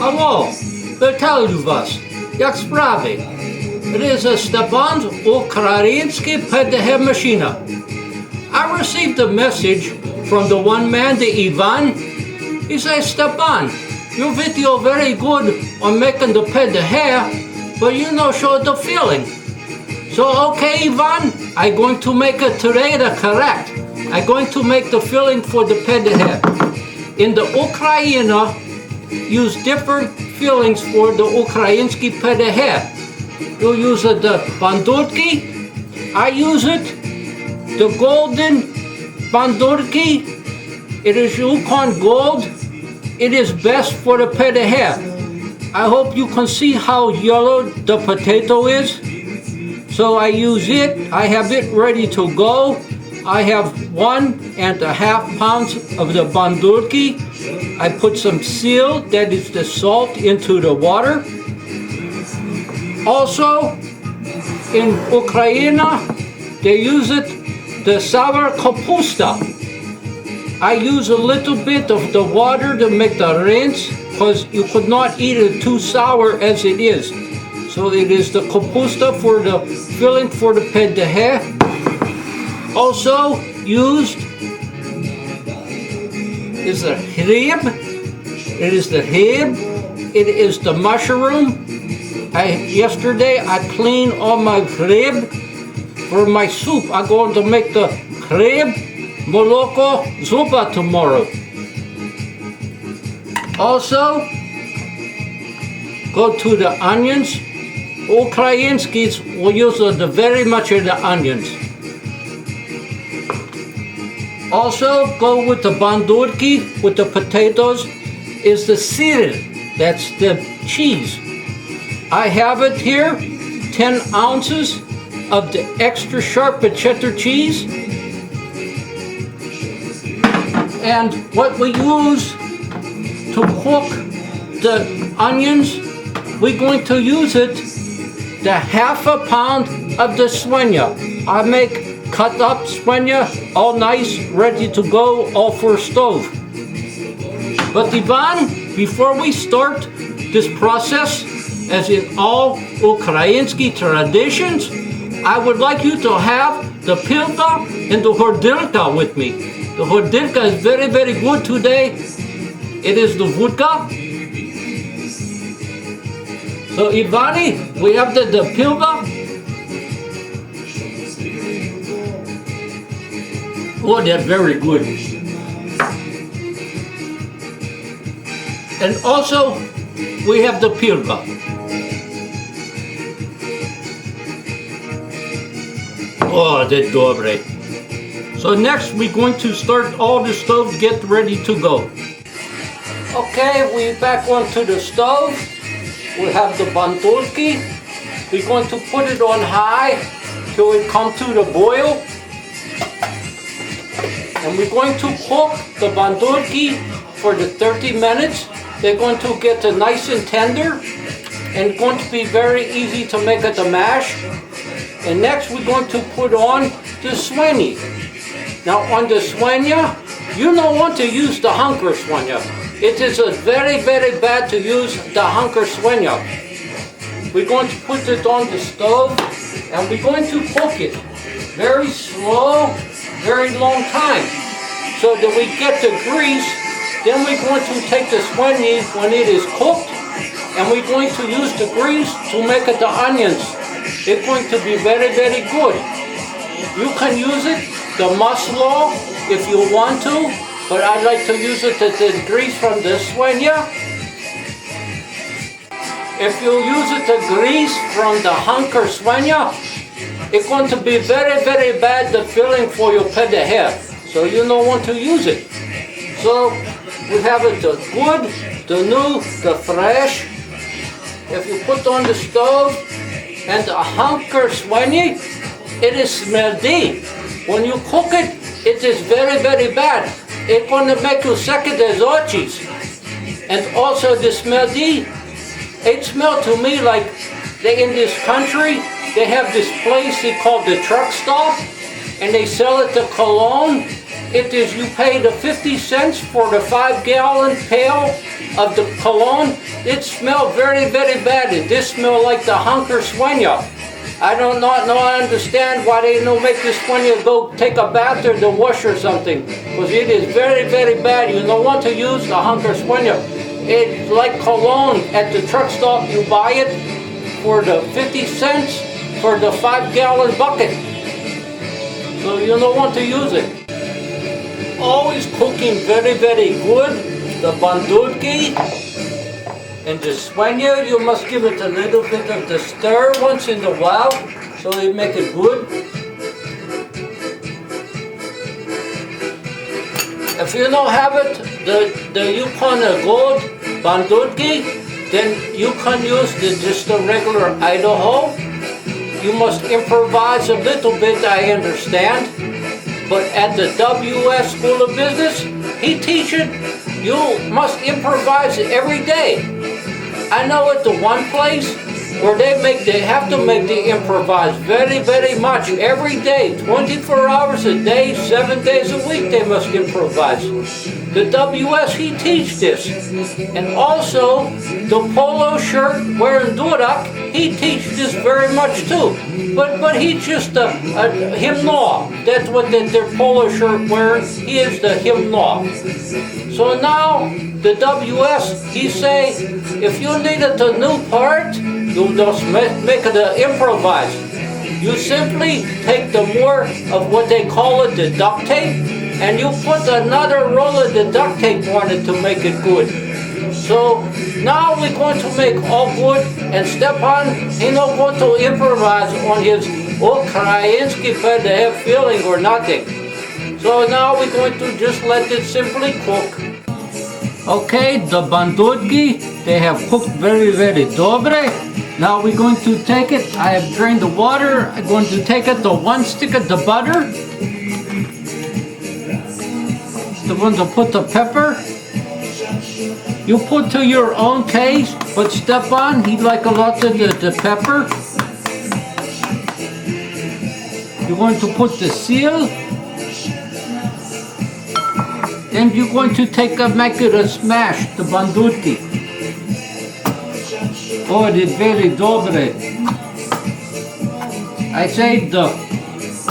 Алло, вітаю вас. Як справи? It is a Stepan's Ukrainian Pedaheh machine. I received a message from the one man, the Ivan. He says, Stepan, your video very good on making the Pedaheh, but you don't show the filling. So, okay, Ivan, I'm going to make it today the correct. I'm going to make the filling for the Pedaheh. In the Ukraine, use different fillings for the Ukrainian Pedaheh. You use the bandurki. I use it, the golden bandurki. It is Yukon Gold. It is best for the Pedaheh. I hope you can see how yellow the potato is. So I use it. I have it ready to go. I have 1.5 pounds of the bandurki. I put some seal, that is the salt, into the water. Also, in Ukraine, they use it, the sour kapusta. I use a little bit of the water to make the rinse, because you could not eat it too sour as it is. So it is the kapusta for the filling for the pedaheh. Also used is the hrib. It is the hrib. It is the mushroom. Yesterday I cleaned all my hrib for my soup. I'm going to make the hrib moloko zupa tomorrow. Also, go to the onions. Ukrainskis will use the very much of the onions. Also, go with the bandurki, with the potatoes, is the syr, that's the cheese. I have it here, 10 ounces of the extra sharp cheddar cheese. And what we use to cook the onions, we're going to use it, the 1/2 pound of the swenya. I make cut up swenya, all nice, ready to go, all for stove. But Ivan, before we start this process, as in all Ukrainian traditions, I would like you to have the pilka and the hordilka with me. The hordilka is very, very good today. It is the vodka. So Ivani, we have the pilka. Oh, they're very good. And also, we have the pilka. Oh, that's dobre. So next, we're going to start all the stove, get ready to go. Okay, we're back onto the stove. We have the bandurki. We're going to put it on high till it comes to the boil. And we're going to cook the bandurki for the 30 minutes. They're going to get nice and tender, and it's going to be very easy to make it a mash. And next we're going to put on the swenya. Now on the swenya, you don't want to use the hunker swenya. It is very, very bad to use the hunker swenya. We're going to put it on the stove, and we're going to cook it very slow, very long time, so that we get the grease. Then we're going to take the swenya when it is cooked, and we're going to use the grease to make it the onions. It's going to be very, very good. You can use it, the masala, if you want to, but I like to use it as the grease from the swenya. If you use it the grease from the hunker swenya, it's going to be very, very bad, the filling for your pedaheh. So you don't want to use it. So we have it the good, the new, the fresh. If you put on the stove, and the hunker swenya, it is smelly. When you cook it, it is very, very bad. It's going to make you sick of the ochis. And also the smelly, it smells to me like they in this country, they have this place they call the truck stop, and they sell it to cologne. it is you pay the 50 cents for the 5-gallon pail of the cologne. It smelled very, very bad. It did smell like the hunker swenya. I don't understand why they don't make this swenya go take a bath or the wash or something, because it is very, very bad. You don't want to use the hunker swenya. It's like cologne at the truck stop. You buy it for the 50 cents for the 5-gallon bucket. So you don't want to use it. Always cooking very, very good. The bandurki and the swenya, you must give it a little bit of the stir once in a while so you make it good. If you don't have it, the Yukon Gold bandurki, then you can use just the regular Idaho. You must improvise a little bit, I understand. But at the WS School of Business, he teaches you must improvise every day. I know at the one place where they have to make the improvise very, very much every day, 24 hours a day, 7 days a week they must improvise. The WS, he teaches this. And also, the polo shirt wearing Durak, he teaches this very much too. But he's just a hymnal. That's what their polo shirt wearing, he is the hymnal. So now, the WS, he say, if you needed a new part, you just make it improvise. You simply take the more of what they call it, the duct tape, and you put another roll of the duct tape on it to make it good. So now we're going to make all good, and Stepan, he's not going to improvise on his Ukrainian Pedaheh feeling or nothing. So now we're going to just let it simply cook. Okay, the bandurki, they have cooked very, very dobre. Now we're going to take it, I have drained the water, I'm going to take it to 1 stick of the butter. The one to put the pepper. You put to your own taste, but Stepan, he like a lot of the pepper. You're going to put the seal. Then you're going to make it a smash, the bandurki. Oh, it is very dobre. I say the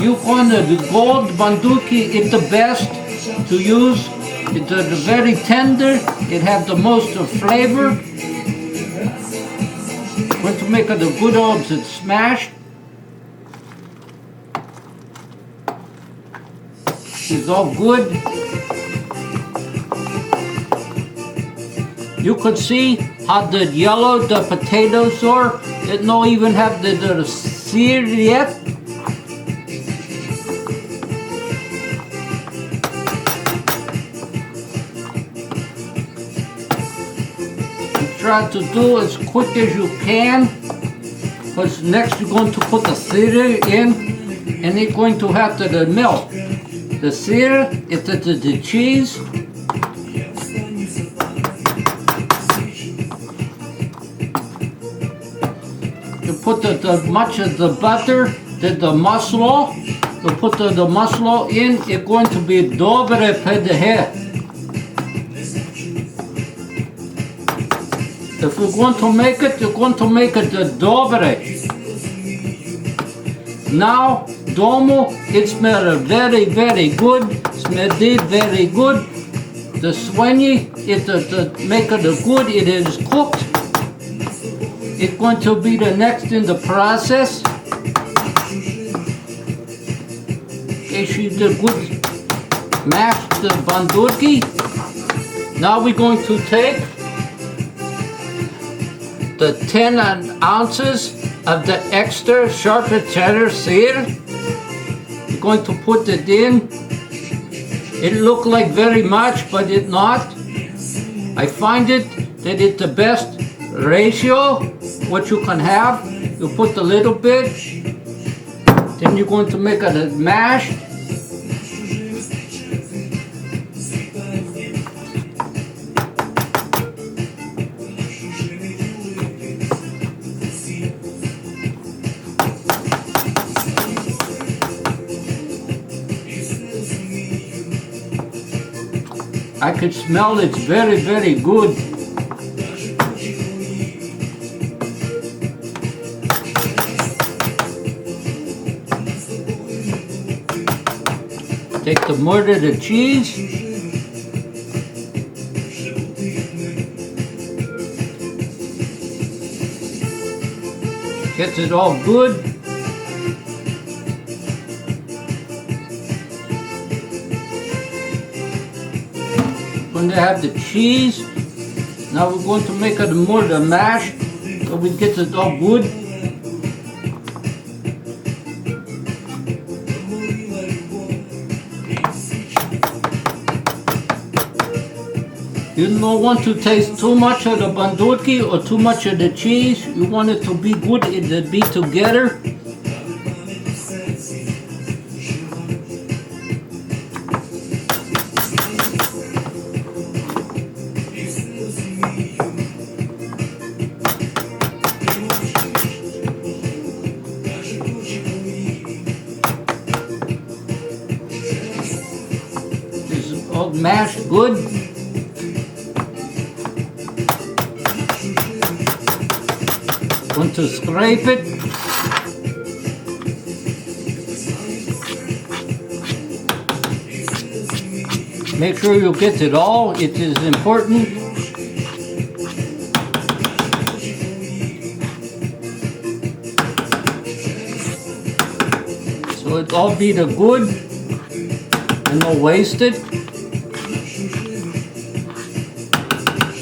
Yukon, the gold bandurki is the best to use. It's very tender. It has the most flavor. Going to make it a good old smash. It's all good. You could see how the yellow the potatoes are. It don't even have the sear yet. Try to do as quick as you can, because next you're going to put the sear in, and it's going to have the milk. The sear, it's the cheese. You put the much of the butter, the maslo. You put the maslo in. It's going to be dobre pedaheh. If you're going to make it, you're going to make it the dobre. Now, domo, it smells very, very good. Smells very good. The swenya, make it good. It is cooked. It's going to be the next in the process. Okay, she did good. Mash the bandurki. Now we're going to take the 10 ounces of the extra sharp cheddar sear. We're going to put it in. It look like very much, but it's not. I find it that it's the best ratio what you can have. You put a little bit, then you're going to make it a mash. I could smell it's very, very good. Take the more of the cheese. Gets it all good. Going to have the cheese. Now we're going to make it more the mash so we get it all good. You don't want to taste too much of the bandurki or too much of the cheese. You want it to be good, it to be together. This is all mashed good. Going to scrape it. Make sure you get it all. It is important. So it all be the good and no wasted.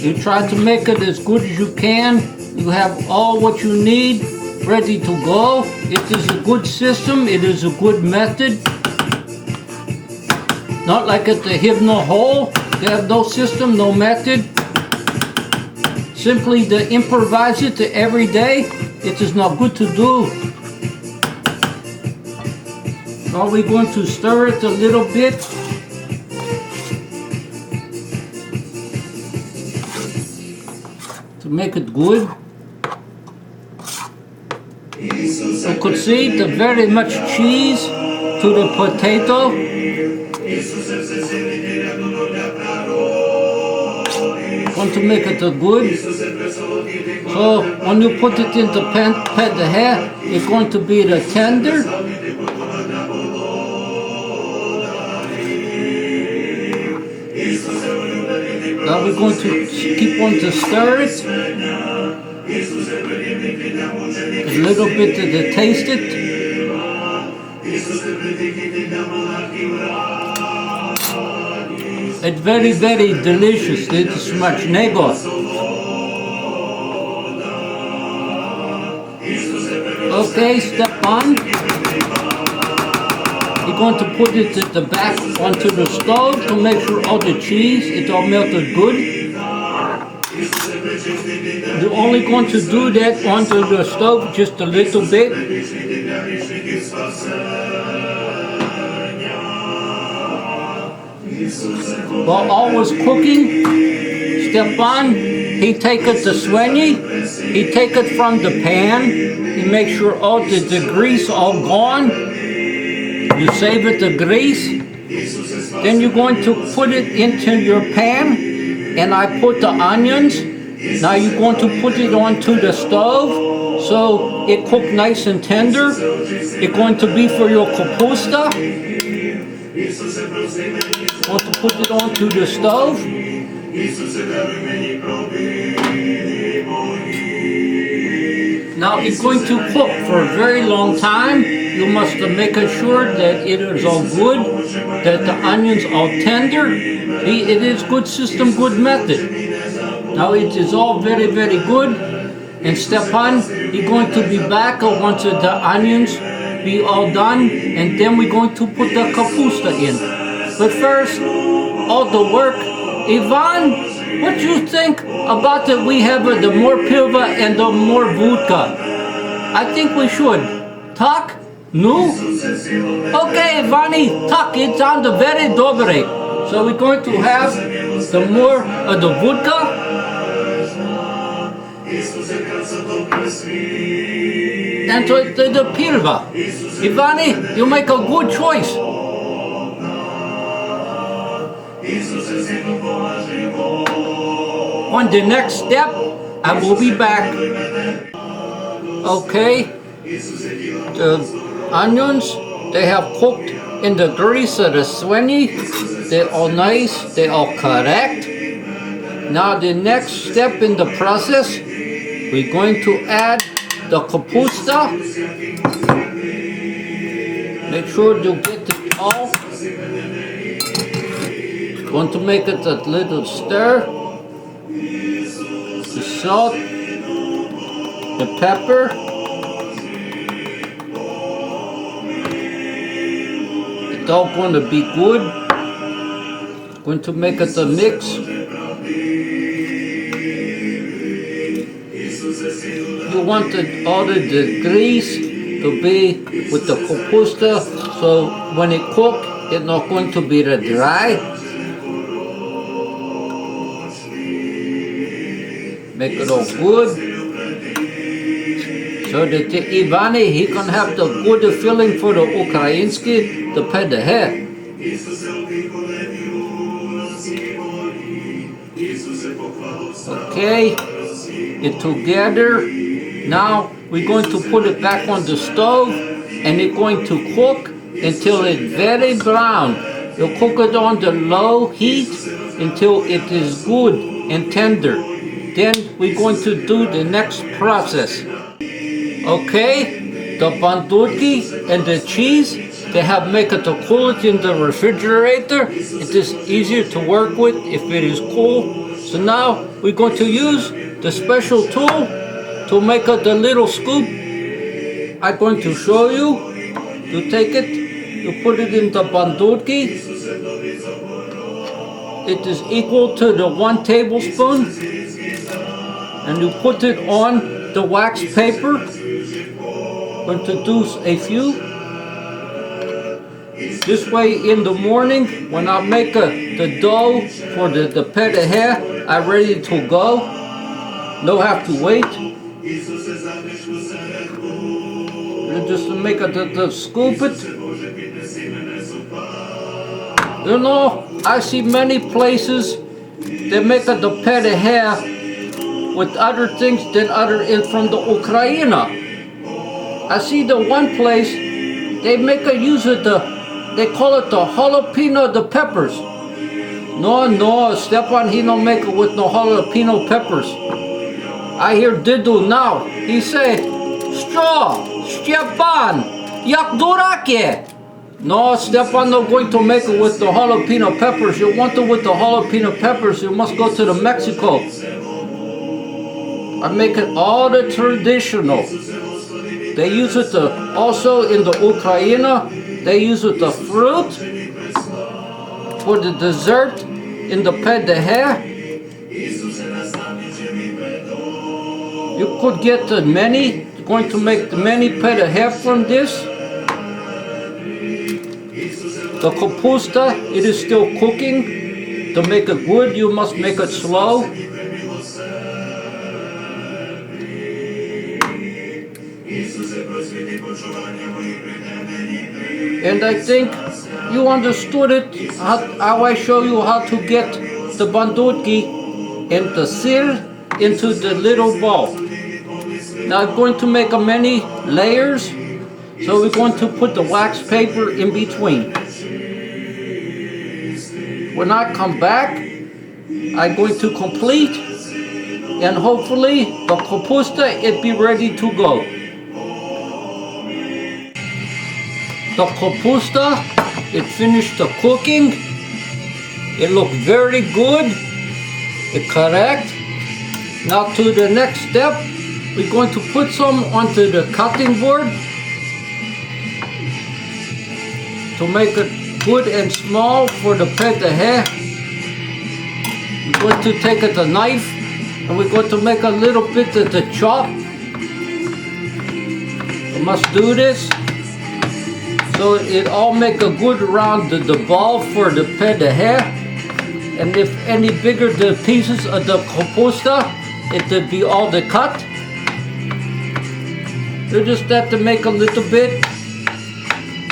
You try to make it as good as you can. You have all what you need ready to go. It is a good system. It is a good method. Not like at the Hivna Hole. They have no system, no method. Simply to improvise it every day. It is not good to do. Now we're going to stir it a little bit. To make it good. You could see the very much cheese to the potato. Want to make it good. So when you put it into Pedaheh, it's going to be the tender. Now we're going to keep on to stir it. A little bit to taste it. It's very, very delicious. It's smacznego. Okay, Stepan. You're going to put it at the back onto the stove to make sure all the cheese is all melted good. You're only going to do that onto the stove just a little bit. While all was cooking, Stepan, he take it the swenya, he take it from the pan, he make sure all the grease all gone. You save it the grease. Then you're going to put it into your pan, and I put the onions. Now you're going to put it onto the stove so it cook nice and tender. It's going to be for your kapusta. Want to put it onto the stove. Now it's going to cook for a very long time. You must make sure that it is all good, that the onions are tender. It is good system, good method. Now it is all very, very good. And Stepan, you're going to be back once the onions be all done, and then we're going to put the kapusta in. But first, all the work. Ivan, what do you think about that we have the more pilva and the more vodka? I think we should. Tak? No? Okay, Ivani, tak, it's on the very dobre. So we're going to have the more of the vodka. And the pilva. Ivani, you make a good choice. On the next step, I will be back. Okay, the onions, they have cooked in the grease of the swenya. They're all nice, they're all correct. Now the next step in the process, we're going to add the kapusta. Make sure you get it all. Want to make it a little stir. The salt, the pepper, it's all going to be good. Going to make it a mix. You want all of the grease to be with the kapusta, so when it cooks, it's not going to be dry. Make it all good, so that the Ivani, he can have the good feeling for the Ukrainsky, the Pedaheh. Okay, it together. Now we're going to put it back on the stove, and it's going to cook until it's very brown. You'll cook it on the low heat until it is good and tender. Then we're going to do the next process. Okay, the bandurki and the cheese, they have make it to cool it in the refrigerator. It is easier to work with if it is cool. So now we're going to use the special tool to make it a little scoop. I'm going to show you. You take it, you put it in the bandurki. It is equal to the 1 tablespoon. And you put it on the wax paper. Going to do a few. This way in the morning, when I make the dough for the pedaheh, I'm ready to go. No have to wait. You just make the scoop it. You know, I see many places they make the pedaheh with other things than from the Ukraine. I see the one place they make a use of they call it the jalapeno, the peppers. No, Stepan, he don't make it with no jalapeno peppers. I hear Didu now. He say, Stepan, jak durakie. No, Stepan not going to make it with the jalapeno peppers. You want it with the jalapeno peppers, you must go to the Mexico. I make it all the traditional. They use it also in the Ukraine. They use it the fruit for the dessert in the pedaheh. You could get many. Going to make many pedaheh from this. The kapusta, it is still cooking. To make it good, you must make it slow. And I think you understood it, how I show you how to get the bandurki and the sir into the little ball. Now I'm going to make many layers, so we're going to put the wax paper in between. When I come back, I'm going to complete, and hopefully the kapusta, it be ready to go. The kapusta, it finished the cooking. It looked very good. It correct. Now to the next step, we're going to put some onto the cutting board to make it good and small for the pedaheh. We're going to take a knife and we're going to make a little bit of the chop. We must do this. So it all make a good round the ball for the pedaheh, and if any bigger the pieces of the kapusta, it would be all the cut. You just have to make a little bit,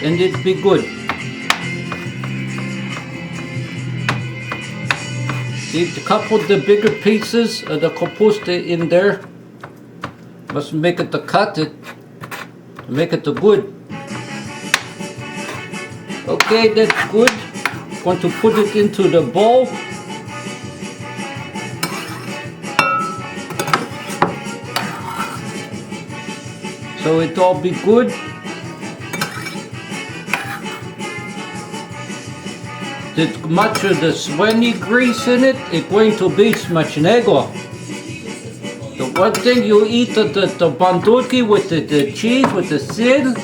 and it'd be good. See, a couple of the bigger pieces of the kapusta in there. Must make it to cut it, to make it to good. Okay, that's good. Going to put it into the bowl. So it all be good. There's much of the swenya grease in it. It's going to be smacznego. The one thing you eat the bandurki with the cheese, with the sil,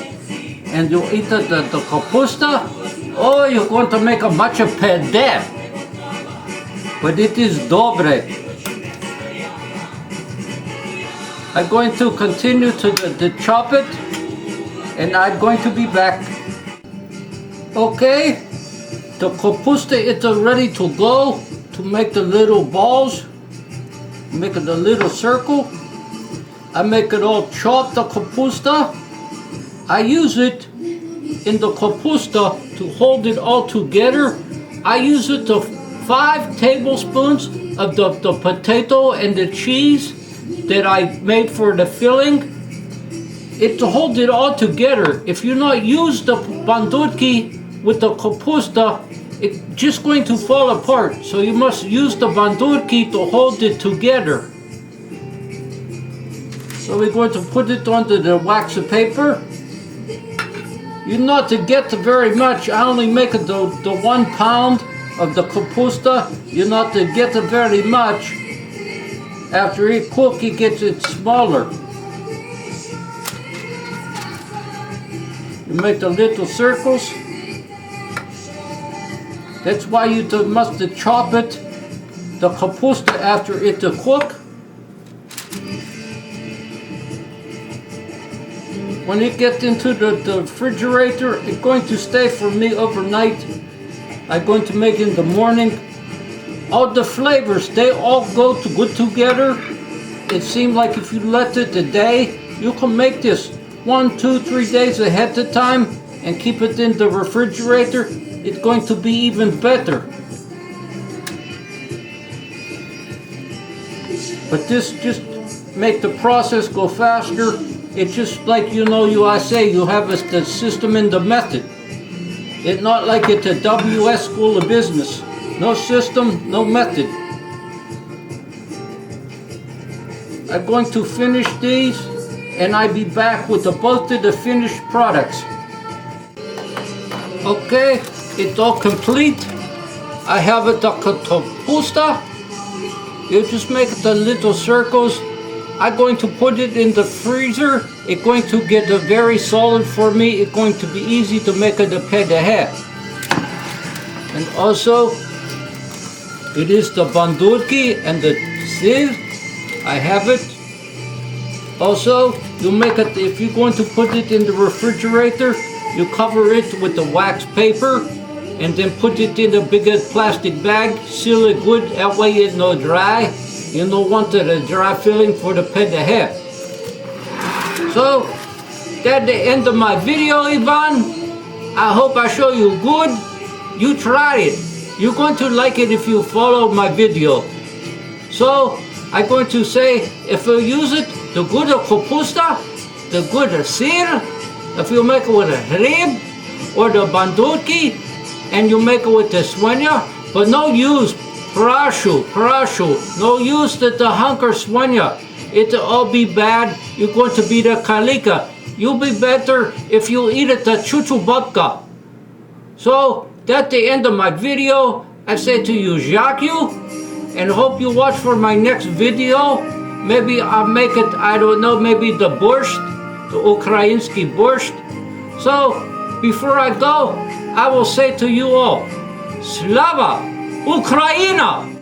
and you eat the kapusta, oh, you're going to make a much of pedaheh. But it is dobre. I'm going to continue to chop it, and I'm going to be back. Okay, the kapusta is ready to go to make the little balls. Make it a little circle. I make it all chopped, the kapusta. I use it in the kapusta to hold it all together. I use it to 5 tablespoons of the potato and the cheese that I made for the filling. It to hold it all together. If you not use the bandurki with the kapusta, it's just going to fall apart. So you must use the bandurki to hold it together. So we're going to put it onto the wax paper. You not to get very much. I only make it the 1 pound of the kapusta. You not to get very much. After it cooks, it gets it smaller. You make the little circles. That's why you must chop it, the kapusta, after it to cook. When it gets into the refrigerator, it's going to stay for me overnight. I'm going to make it in the morning. All the flavors, they all go good together. It seems like if you let it a day, you can make this 1, 2, 3 days ahead of time and keep it in the refrigerator. It's going to be even better. But this just make the process go faster. It's just like, I say, you have the system and the method. It's not like it's a WS School of Business. No system, no method. I'm going to finish these, and I'll be back with both of the finished products. Okay, it's all complete. I have it the kapusta. You just make the little circles. I'm going to put it in the freezer. It's going to get very solid for me. It's going to be easy to make the pedaheh. And also, it is the bandurki and the sieve. I have it. Also, you make it, if you're going to put it in the refrigerator, you cover it with the wax paper and then put it in a bigger plastic bag, seal it good, that way it's no dry. You don't want the dry filling for the pedaheh. So, that's the end of my video, Ivan. I hope I show you good. You try it. You're going to like it if you follow my video. So, I'm going to say, if you use it, the good kapusta, the good sir, if you make it with a rib or the bandurki, and you make it with the swenya, but no use parashu, no use the hunker swenya. It'll all be bad. You're going to be the kalika. You'll be better if you eat it the chuchu vodka. So, that's the end of my video. I say to you, Jacques, and hope you watch for my next video. Maybe I'll make it, I don't know, maybe the borscht, the Ukrainsky borscht. So, before I go, I will say to you all, SLAVA, Ukraina!